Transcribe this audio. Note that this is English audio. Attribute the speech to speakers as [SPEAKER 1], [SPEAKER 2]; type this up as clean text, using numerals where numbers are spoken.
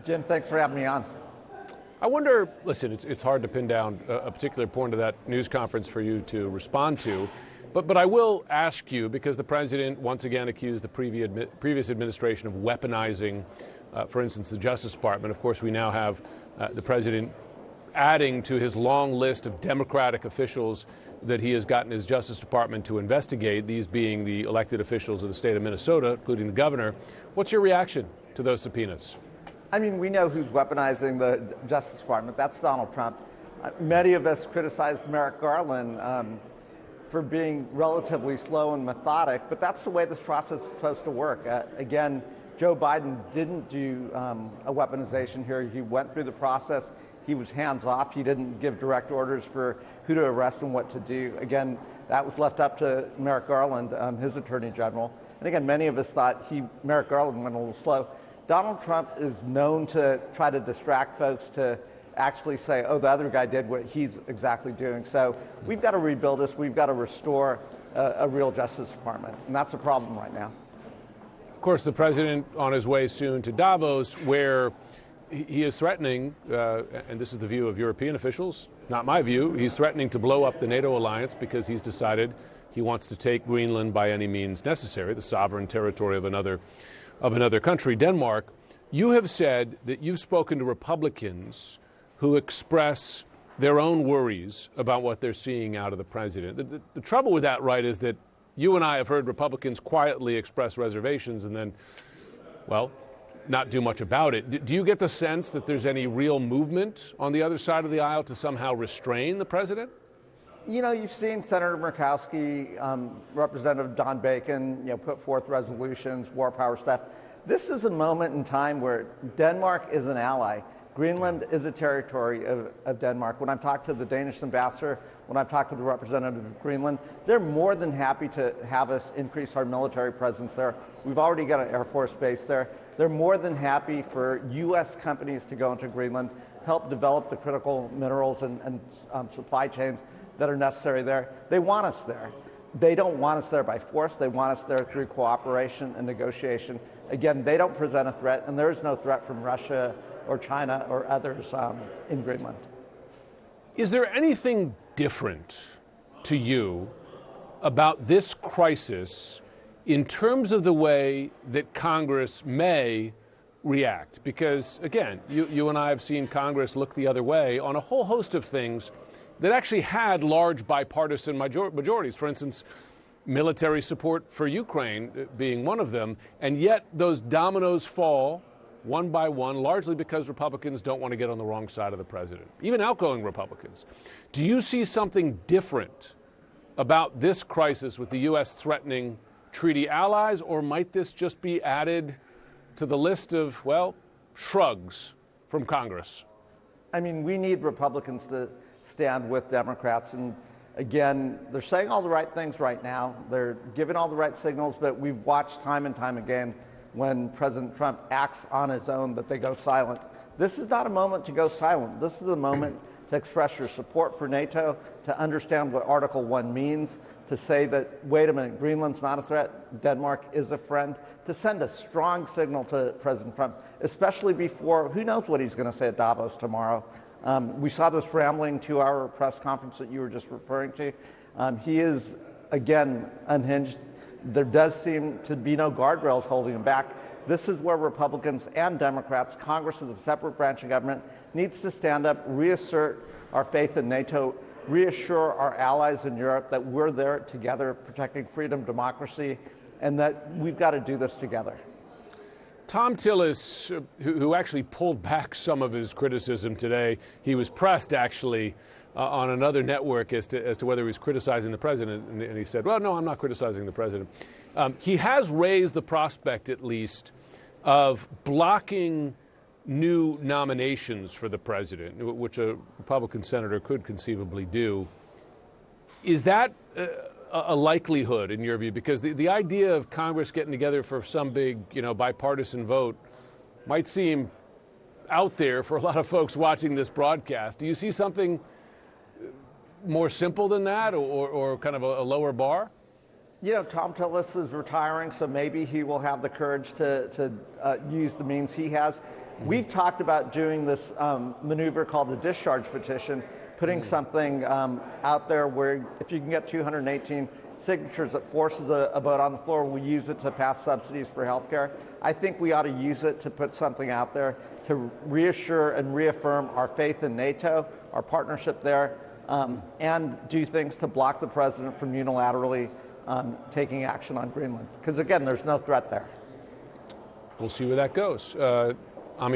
[SPEAKER 1] Jim, thanks for having me on.
[SPEAKER 2] I wonder, listen, it's hard to pin down a particular point of that news conference for you to respond to, but I will ask you, because the president once again accused the previous administration of weaponizing, for instance, the Justice Department. Of course, we now have the president adding to his long list of Democratic officials that he has gotten his Justice Department to investigate, these being the elected officials of the state of Minnesota, including the governor. What's your reaction to those subpoenas?
[SPEAKER 1] I mean, we know who's weaponizing the Justice Department. That's Donald Trump. Many of us criticized Merrick Garland for being relatively slow and methodic, but that's the way this process is supposed to work. Again, Joe Biden didn't do a weaponization here. He went through the process. He was hands-off. He didn't give direct orders for who to arrest and what to do. Again, that was left up to Merrick Garland, his attorney general. And again, many of us thought Merrick Garland went a little slow. Donald Trump is known to try to distract folks to actually say, oh, the other guy did what he's exactly doing. So we've got to rebuild this. We've got to restore a real Justice Department. And that's a problem right now.
[SPEAKER 2] Of course, the president on his way soon to Davos, where he is threatening, and this is the view of European officials, not my view, he's threatening to blow up the NATO alliance because he's decided he wants to take Greenland by any means necessary, the sovereign territory of another country, Denmark. You have said that you've spoken to Republicans who express their own worries about what they're seeing out of the president. The trouble with that, right, is that you and I have heard Republicans quietly express reservations and then, well, not do much about it. Do you get the sense that there's any real movement on the other side of the aisle to somehow restrain the president?
[SPEAKER 1] You know, you've seen Senator Murkowski, Representative Don Bacon, put forth resolutions, war power stuff. This is a moment in time where Denmark is an ally. Greenland is a territory of Denmark. When I've talked to the Danish ambassador, when I've talked to the representative of Greenland, they're more than happy to have us increase our military presence there. We've already got an Air Force base there. They're more than happy for U.S. companies to go into Greenland, help develop the critical minerals and supply chains that are necessary there. They want us there. They don't want us there by force. They want us there through cooperation and negotiation. Again, they don't present a threat, and there is no threat from Russia or China or others in Greenland.
[SPEAKER 2] Is there anything different to you about this crisis in terms of the way that Congress may react? Because, again, you and I have seen Congress look the other way on a whole host of things that actually had large bipartisan majorities. For instance, military support for Ukraine being one of them, and yet those dominoes fall one by one, largely because Republicans don't want to get on the wrong side of the president, even outgoing Republicans. Do you see something different about this crisis with the U.S. threatening treaty allies, or might this just be added to the list of, well, shrugs from Congress?
[SPEAKER 1] I mean, we need Republicans to stand with Democrats. And again, they're saying all the right things right now. They're giving all the right signals, but we've watched time and time again when President Trump acts on his own that they go silent. This is not a moment to go silent. This is a moment to express your support for NATO, to understand what Article 1 means, to say that, wait a minute, Greenland's not a threat, Denmark is a friend, to send a strong signal to President Trump, especially before, who knows what he's going to say at Davos tomorrow. We saw this rambling 2-hour press conference that you were just referring to. He is, again, unhinged. There does seem to be no guardrails holding him back. This is where Republicans and Democrats, Congress is a separate branch of government, needs to stand up, reassert our faith in NATO, reassure our allies in Europe that we're there together protecting freedom, democracy, and that we've got to do this together.
[SPEAKER 2] Tom Tillis, who actually pulled back some of his criticism today, he was pressed actually on another network as to whether he was criticizing the president, and he said, well, no, I'm not criticizing the president. He has raised the prospect, at least, of blocking new nominations for the president, which a Republican senator could conceivably do. Is that a likelihood in your view? Because the idea of Congress getting together for some big, bipartisan vote might seem out there for a lot of folks watching this broadcast. Do you see something more simple than that, or kind of a lower bar?
[SPEAKER 1] Tom Tillis is retiring, so maybe he will have the courage to use the means he has. We've talked about doing this maneuver called the discharge petition, putting something out there where if you can get 218 signatures that forces a vote on the floor, we use it to pass subsidies for health care. I think we ought to use it to put something out there to reassure and reaffirm our faith in NATO, our partnership there, and do things to block the president from unilaterally taking action on Greenland. Because again, there's no threat there.
[SPEAKER 2] We'll see where that goes. Ami